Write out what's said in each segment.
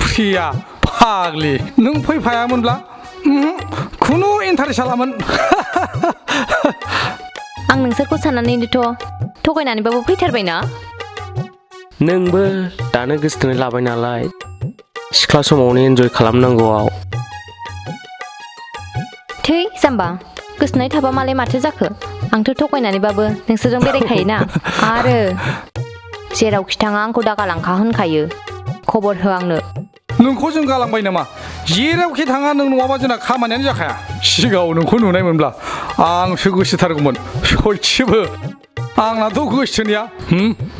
प्रिया फाग्लि नों फैफायामोनब्ला खुनु इन्टारेस्ट लामोन आं नोंसोरखौ साननानैनोथ' थगायनानैबाबो फैथारबायना नोंबो दानो गोसोथोनाय लाबाय नालाय सिख्ला समावनो एन्जय खालामनांगौआव थै जाम्बा गोसोनाय थाबा मालाय माथो जाखो आंथ' थगायनानैबाबो नोंसोरजों बेरायखायोना आरो जेरावखि थाङा आंखौ दागालांखा होनखायो खबर हो आंनो नोंखौ जों गालांबाय नामा जेरावखि थाङा नों नङाबा जोंना खामानियानो जाखाया सिगाङाव नोंखौ नुनाय मोनब्ला आंसो गोसोथारगौमोन सयथिबो आंनाथ' गोसोनिया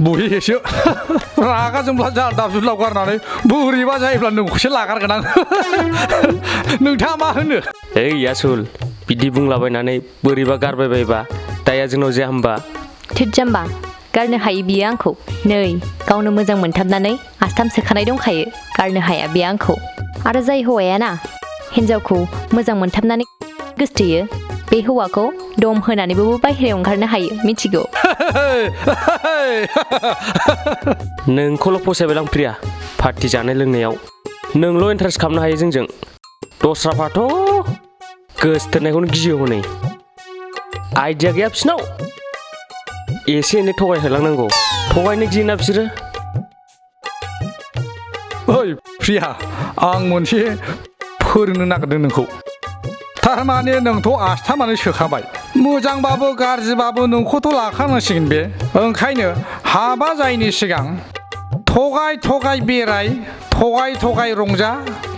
बुहिसो रागा जोंब्ला जा दाबजुलाव गारनानै बोरैबा जायोब्ला नोंखौसो लागारगोन आं नोंथाङा मा होनो ओइ आसुल बिदि बुंलाबायनानै बोरैबा गारबाय बायबा दाया जोंनाव जाया होमबा थोद जाम्बा गारनो हायो बियो आंखौ नै गावनो मोजां मोनथाबनानै आस्थाम सोखानाय दंखायो गारनो हाया बियो आंखौ आरो जाय हौवाया ना हिन्जावखौ मोजां मोनथाबनानै गोसोथोयो बे हौवाखौ दम होनानैबाबो बायहेरायाव ओंखारनो हायो मिथिगौ नोंखौल' फसायबाय आं प्रिया पार्टि जानाय लोंनायाव नोंल' इन्टारेस्ट खालामनो हायो जोंजों दस्राफ्राथ' गोसोथोनायखौनो गियो हनै आइडिया गैया बिसिनाव एसे एनै थगायहोलांनांगौ थगायनो गियोना बिसोरो ओइ प्रिया आं मोनसे फोरोंनो नागिरदों नोंखौ थारमाने नोंथ' आस्थामानो सोखाबाय मोजांबाबो गाज्रिबाबो नोंखौथ' लाखानांसिगोन बे ओंखायनो हाबा जायैनि सिगां थगाय थगाय बेराय थगाय थगाय रंजा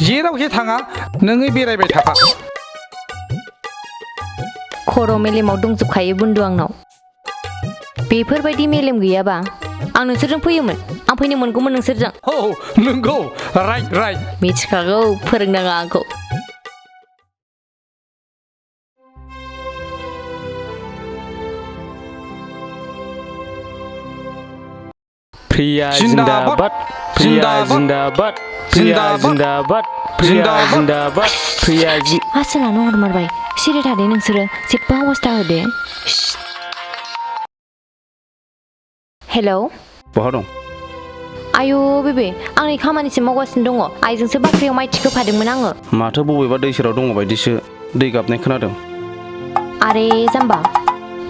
जेरावखि थाङा नोङो बेरायबाय थाखा खर' मेलेमाव दंजोबखायो बुन्दु आंनाव बेफोरबायदि मेलेम गैयाबा आं नोंसोरजों फैयोमोन आं फैनो मोनगौमोन नोंसोरजों औ नंगौ राइट मिथिखागौ फोरोंनाङा आंखौ प्रिया जिन्दाबाद प्रिया जिन्दाबाद प्रिया जिन्दाबाद प्रिया जिन्दाबाद प्रिया आसोलानो हरमारबाय सिरि थादे नोंसोरो जेबो अबस्था होदे हेलौ बहा दं आयु बेबे आं नै खामानिसो मावगासिनो दङ आइजोंसो बाख्रियाव माइ थिखोफादोंमोन आङो माथो बबेबा दै सेराव दङ बायदिसो दै गाबनाय खोनादों आरे जाम्बा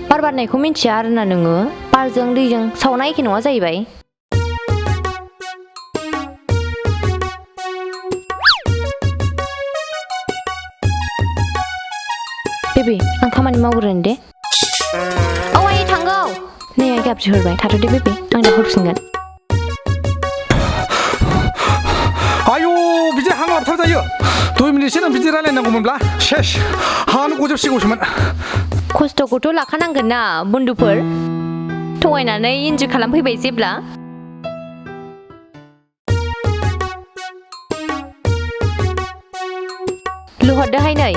बार बारनायखौ मिन्थिया आरोना नोङो बारजों दैजों सावना एखे नङा जाहैबाय बेबे आं खामानि मावग्रोनो दे औ आइ थांगौ नै आइ गाबज्रि हरबाय थाथ'दे बेबे आं दा हरफिनगोन आयु बिदि हां लाबथाब जायो 2 मिनिटसो नों बिदि रायलायनांगौमोनब्ला सेस हांनो गजोबसिगौसोमोन खस्थ'खौथ' लाखानांगोन ना बन्दुफोर थगायनानै इन्जय खालामफैबाय जेब्ला लुहरदोहाय नै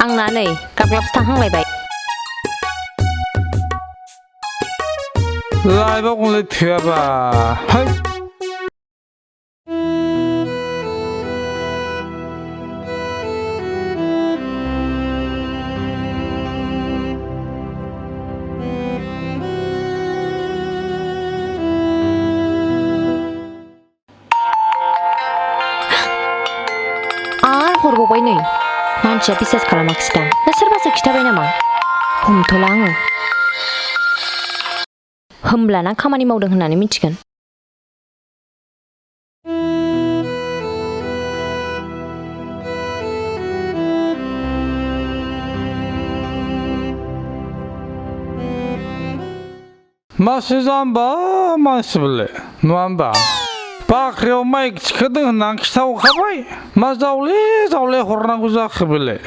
आंना नै गाबग्लाबसो थांहांलायबाय लाइफा गंले थोआबा हरबावबाय नै मानसिया बिसास खालामाखिसै दां ना सोरबासो खिथाबाय नामा हमथ'ला आङो होमब्लाना खामानि मावदों होननानै मिथिगोन मासे जाम्बा मानसिबोलाय नङा होमबा बाख्रियाव माइ थिखोदों होननानै खिथाहरखाबाय मा जावले जावले हरनांगौ जाखो बेलाय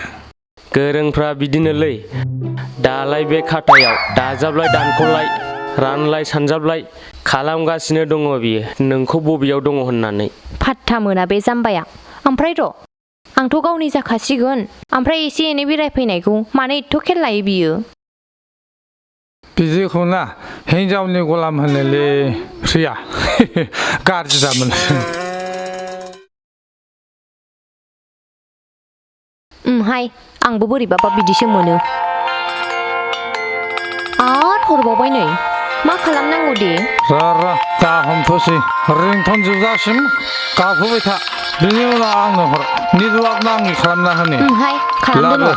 गोरोंफ्रा बिदिनोलै दालाय बे खाथायाव दाजाबलाय दानख'लाय रानलाय सानजाबलाय खालामगासिनो दङ बियो नोंखौ बबेयाव दङ होननानै फात्ता मोना बे जाम्बाया ओमफ्राय र' आंथ' गावनि जाखासिगोन ओमफ्राय एसे एनै बेरायफैनायखौ मानो एथ' खेल लायो बियो बिदिखौ ना हिन्जावनि गलाम होनोलै प्रिया गाज्रि जामोन हाय आंबो बोरैबाबा बिदिसो मोनो हरबावबाय नै मा खालामनांगौ दे र दा हमथ'सै रिंटन जोबजासिम गाबहोबाय था बिनि उनाव आंनो हर नेटवार्क नाङि खालामना होनि हाय खालामदों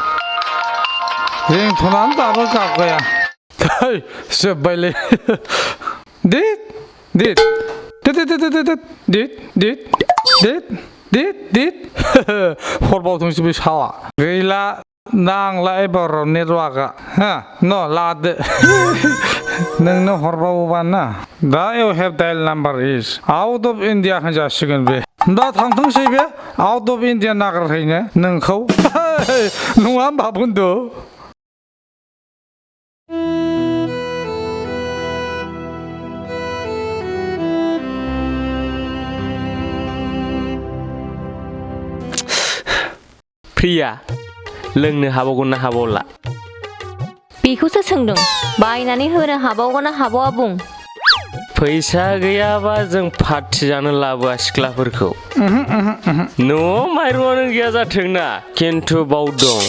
रिंटनानो दाबो गाबगाया जोब्बायलै हरबावथोंसै बे सावा गैला नांला एबार नेटवार्कआ हा न लादो नोंनो हरबावोबा ना दा you have dial number is out of India होनजासिगोन बे दा थांथोंसै बे आउट अफ इन्डिया नागारहैनो नोंखौ नङा होमबा बन्दु प्रिया लोंनो हाबावगोन ना हाबावला बेखौसो सोंदों बायनानै होनो हाबावगोन ना हाबावा बुं फैसा गैयाबा जों पार्टि जानो लाबोआ सिख्लाफोरखौ न'आव माइरंआनो गैया जाथोंना खिन्थु बाव दं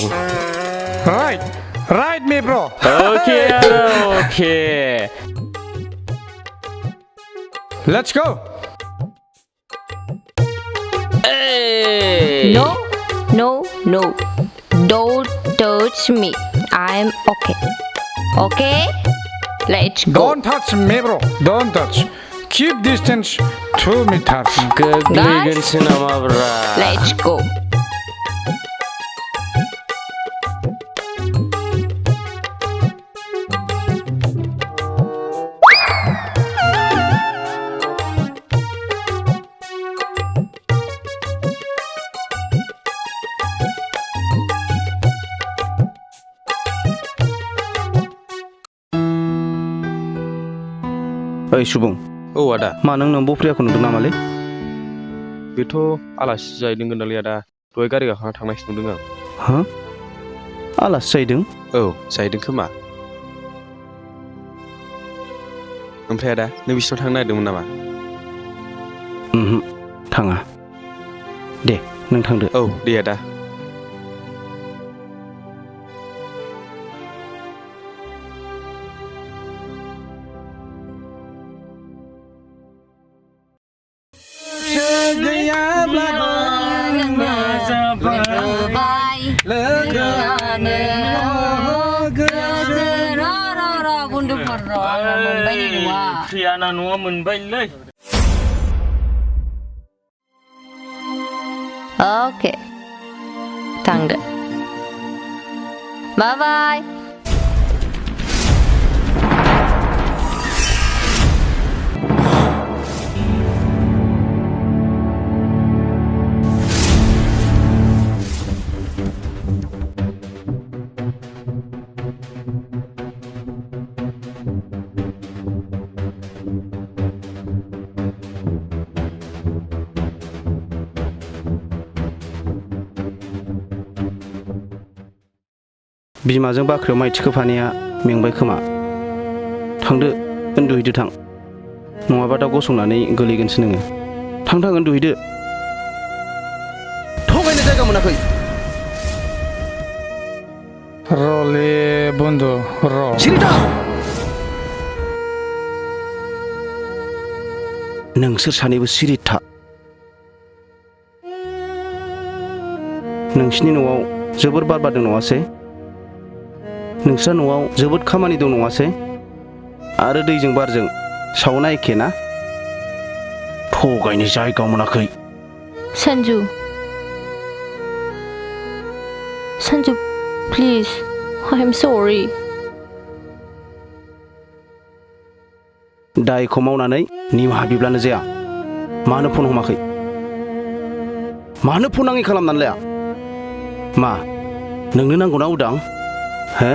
राइट मे ब्र okay okay let's go No, don't touch me. I'm okay. Okay? Let's go. Don't touch me, bro. Don't touch. Keep distance 2 meters. गोग्लैगोनसो नामा ब्रा Let's go. ओइ सुबुं औ आदा मा नों नोंबो प्रियाखौ नुदों नामालै बेथ' आलासि जाहैदों गोनदालै आदा दहाय गारि गाखोना थांनायसो नुदों आं हो आलासि जाहैदों औ जाहैदों खोमा ओमफ्राय आदा नों बिसिनाव थांनो नागिरदोंमोन नामा थाङा दे नों थांदो औ दे आदा प्रियाना न'आ मोनबायलै Okay. थांदो Bye bye. बिमाजों बाख्रियाव माइ थिखोफानाया मेंबाय खोमा थांदो उन्दुहैदो थां नङाबा दा गसंनानै गोलैगोनसो नोङो थां उन्दुहैदो थगायनो जायगा मोनाखै रले बन्दु र सिरिथा नोंसोर सानैबो सिरि था नोंसिनि न'आव जोबोर बार बारदों नङासै नोंस्रा न'आव जोबोद खामानि दं नङासै आरो दैजों बारजों सावना एखे ना थगायनो जायगा मोनाखै Sanju, please, I'm sorry. दायखौ मावनानै निमाहा बिब्लानो जाया मानो फन हमाखै मानो फन नाङै खालामनानै लाया मा नोंनो नांगौना उदां हो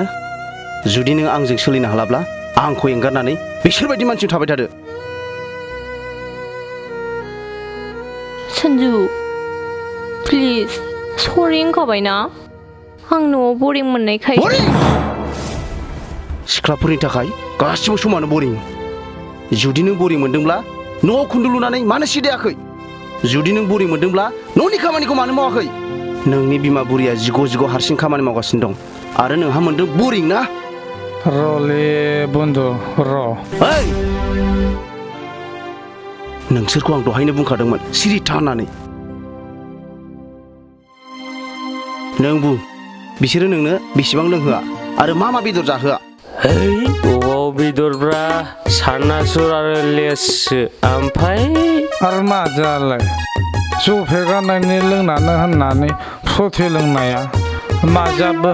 जुदि नों आंजों सोलिनो हालाब्ला आंखौ एंगारनानै बिसोरबायदि मानसिजों थाबाय थादो Sanju, please, sorry होनखाबायना आं न'आव बरिं मोननायखाय बरिं सिख्लाफोरनि थाखाय गासिबो समानो बरिं जुदि नों बरिं मोनदोंब्ला न'आव खुन्दुं लुनानै मानो सिदायाखै जुदि नों बरिं मोनदोंब्ला न'नि खामानिखौ मानो मावाखै नोंनि बिमा बुरिया जिग' हारसिं खामानि मावगासिनो दं आरो नोंहा मोनदों बरिं ना र'ले बन्धु र' ओइ नोंसोरखौ आं दहायनो बुंखादोंमोन सिरि था होननानै नों बुं बिसोरो नोंनो बेसेबां लोंहोआ आरो मा बेदर जाहोआ है अबाव बेदरब्रा सानासुर आरो लेससो ओमफ्राय आरो मा जालाय जौ फेगारनायनि लोंनानै होननानै फ्रथि लोंनाया मा जाबो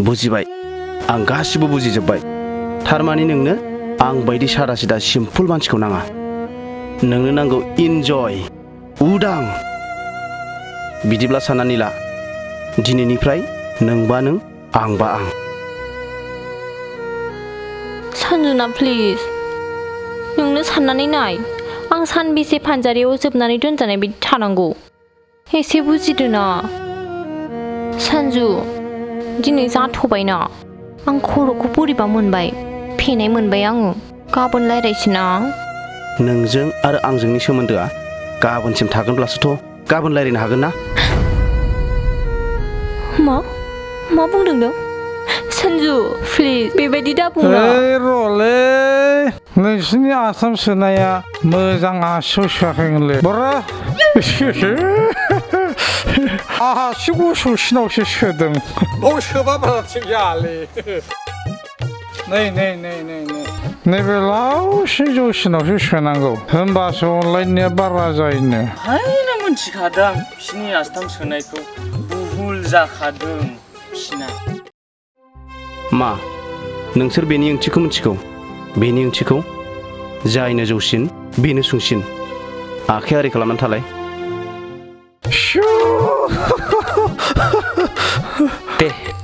बुजिबाय आं गासिबो बुजिजोब्बाय थारमाने नोंनो आं बायदि सादा सिदा सिम्पोल मानसिखौ नाङा नोंनो नांगौ इन्जय उदां बिदिब्ला साननानै ला दिनैनिफ्राय नोंबा नों आंबा आं सानजुना प्लिज नोंनो साननानै नाय आं सानबेसे फानजारियाव जोबनानै दोनजानाय बायदि थानांगौ एसे बुजिदो ना सानजु दिनै जाथ'बायना आं खर'खौ बोरैबा मोनबाय फेनाय मोनबाय आङो गाबोन रायज्लायसै ना नोंजों आरो आंजोंनि सोमोन्दोआ गाबोनसिम थागोनब्लासोथ' गाबोन रायज्लायनो हागोन ना मा बुंदों नों सानजु प्लिज बेबायदि दा बुंना ओइ र'ले नोंसिनि आसाम सोनाया मोजां आसियाव सोआखैमोनलै बरा आसि गुसुसिनावसो सोदों बाव सोबा बारा थिग जायालै नैबे लावसिन जौसिनावसो सोनांगौ होमबासो अनलायनाया बारा जायोनो हायनो मिथिखादों बिसिनि आस्थाम सोनायखौ बुहुल जाखादों बिसिना मा नोंसोर बेनि ओंथिखौ मिथिगौ बेनि ओंथिखौ जायनो जौसिन बेनो सुंसिन आखाइ आरि खालामनानै थालाय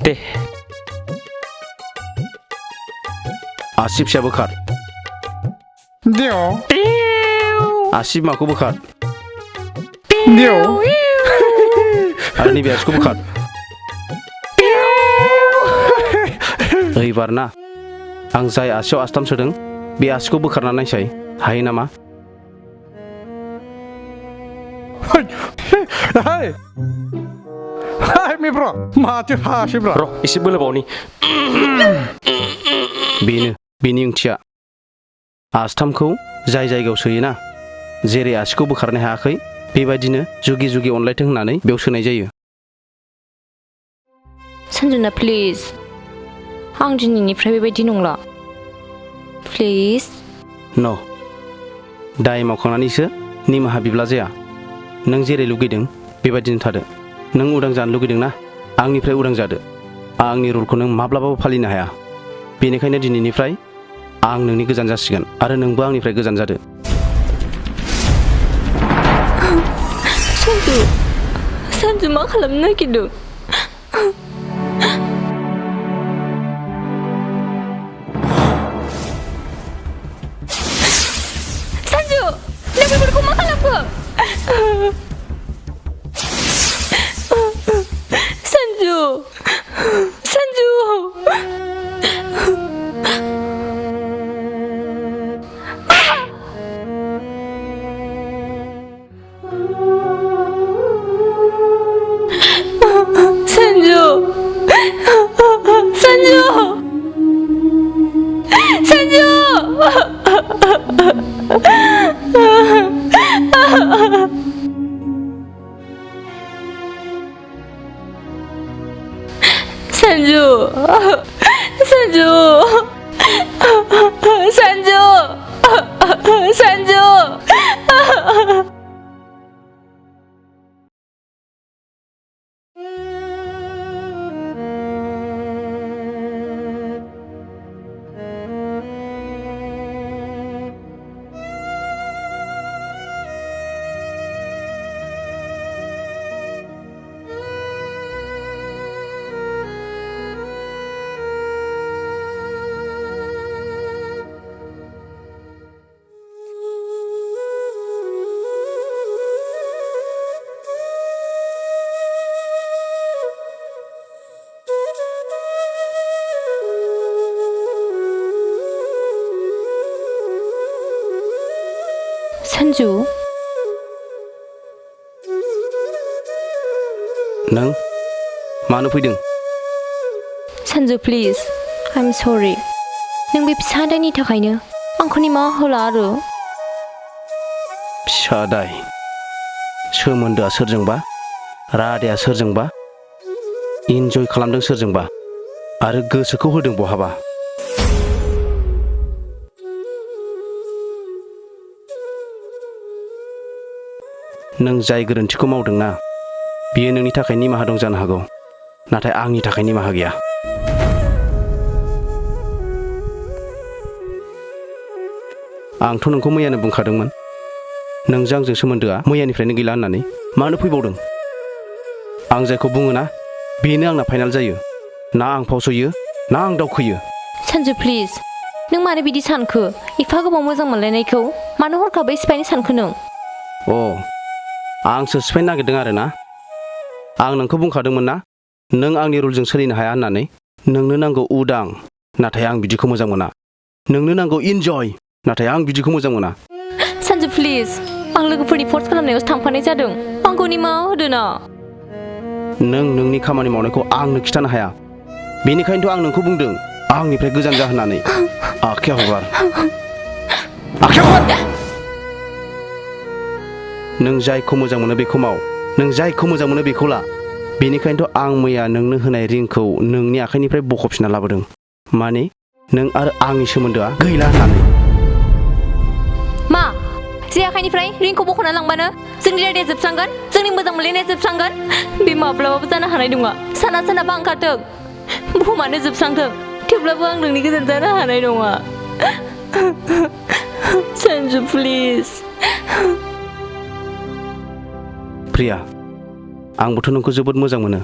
दे आसि फिसा बोखार देव आसि बिमाखौ बोखार देव आरो नैबे आसिखौ बोखार ओइबार ना आं जाय आसियाव आस्थाम सोदों बे आसिखौ बोखारना नायसाय हायो नामा मेब्र माथो हासैब्रा र' एसे बोलोबावनि बेनि ओंथिया आस्थामखौ जाय जायगायाव सोयोना जेरै आसिखौ बोखारनो हायाखै बेबायदिनो जुगि जुगि अनलायथों होननानै बेयाव सोनाय जायो सानजुना प्लिज आं दिनैनिफ्राय बेबायदि नंला प्लिज न' दाय मावखांनानैसो निमाहा बिब्ला जाया नों जेरै लुगैदों बेबायदिनो थादो नों उदां जानो लुगैदों ना आंनिफ्राय उदां जादो आंनि रुलखौ नों माब्लाबाबो फालिनो हाया बेनिखायनो दिनैनिफ्राय आं नोंनि गोजान जासिगोन आरो नोंबो आंनिफ्राय गोजान जादो सानजु मा खालामनो नागिरदों सानजु नों बेफोरखौ मा खालामखो सानजु सानजु नों मानो फैदों सानजु प्लिज I'm sorry नों बे फिसा दायनि थाखायनो आंखौ निमाहा होला आरो फिसा दाय सोमोन्दोआ सोरजोंबा रादाया सोरजोंबा इन्जय खालामदों सोरजोंबा आरो गोसोखौ होदों बहाबा नों जाय गोरोन्थिखौ मावदोंना बियो नोंनि थाखाय निमाहा दं जानो हागौ नाथाय आंनि थाखाय निमाहा गैया आंथ' नोंखौ मैयानो बुंखादोंमोन नोंजों आंजों सोमोन्दोआ मैयानिफ्रायनो गैला होननानै मानो फैबावदों आं जायखौ बुङोना बेनो आंना फाइनाल जायो ना आं फावसयो ना आं दावखोयो सन्जु प्लिज नों मानो बिदि सानखो एफा गोबाव मोजां मोनलायनायखौ मानो हरखाबै सिफायनो सानखो नों आंसो सिफायनो नागिरदों आरो ना आं नोंखौ बुंखादोंमोन ना नों आंनि रुलजों सोलिनो हाया होननानै नोंनो नांगौ उदां नाथाय आं बिदिखौ मोजां मोना नोंनो नांगौ इन्जय नाथाय आं बिदिखौ मोजां मोना सन्जु प्लिज आं लोगोफोरनि फर्स खालामनायावसो थांफानाय जादों आंखौ निमाहा होदो ना नों नोंनि खामानि मावनायखौ आंनो खिथानो हाया बेनिखायनोथ' आं नोंखौ बुंदों आंनिफ्राय गोजान जा होननानै आखाइयाव हगार नों जायखौ मोजां मोनो बेखौ माव नों जायखौ मोजां मोनो बेखौ ला बेनिखायनोथ' आं मैया नोंनो होनाय रिंखौ नोंनि आखाइनिफ्राय बख'फिनना लाबोदों माने नों आरो आंनि सोमोन्दोआ गैला होननानै मा जे आखाइनिफ्राय रिंखौ बख'ना लांबानो जोंनि रायदाया जोबस्रांगोन जोंनि मोजां मोनलायनाया जोबस्रांगोन बे माब्लाबाबो जानो हानाय नङा साना सानाबा ओंखारथों बुहुमानो जोबस्रांथों थेवब्लाबो आं नोंनि गोजोन जानो हानाय नङा सन्जु प्लिज प्रिया आंबोथ' नोंखौ जोबोद मोजां मोनो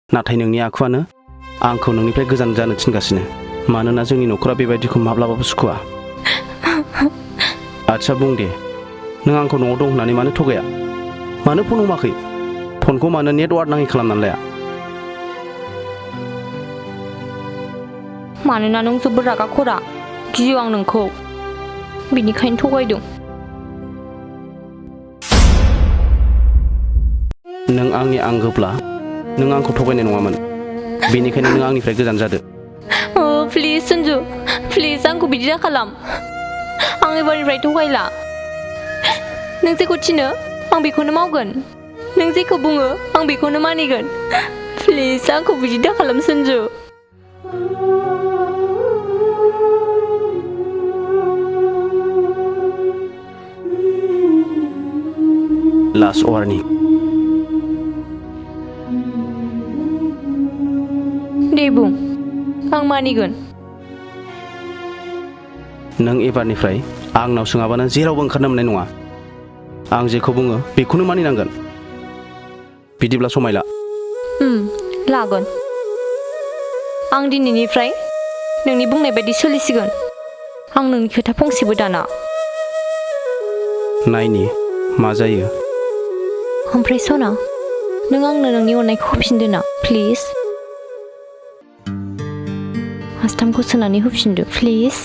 नाथाय नोंनि आखुआनो आंखौ नोंनिफ्राय गोजान जानो थिनगासिनो मानोना जोंनि न'खरा बेबायदिखौ माब्लाबाबो सुखुवा आच्छा बुं दे नों आंखौ न'आव दं होननानै मानो थगाया मानो फन हमाखै फनखौ मानो नेटवार्क नाङै खालामनानै लाया मानोना नों जोबोद रागा खरा गियो आं नोंखौ बेनिखायनो थगायदों नों आंनि आंगोब्ला नों आंखौ थगायनाय नङामोन बेनिखायनो नों आंनिफ्राय गोजान जादो प्लिज सन्जु प्लिज आंखौ बिदि दाखालाम आं एबारनिफ्राय थगायला नों जेखौ थिनो आं बेखौनो मावगोन नों जेखौ बुङो आं बेखौनो मानिगोन प्लिज आंखौ बिदि दाखालाम सन्जु लास्ट वार्निं दे बुं आं मानिगोन नों एबारनिफ्राय आंनाव सोङाबानो जेरावबो ओंखारनो मोननाय नङा आं जेखौ बुङो बेखौनो मानिनांगोन बिदिब्ला समायला लागोन आं दिनैनिफ्राय नोंनि बुंनाय बायदि सोलिसिगोन आं नोंनि खोथा फंसेबो दाना नायनि मा जायो ओमफ्राय सना नों आंनो नोंनि अननायखौ होफिनदो ना प्लिज आस्थामखौ सोनानै होफिनदो प्लिज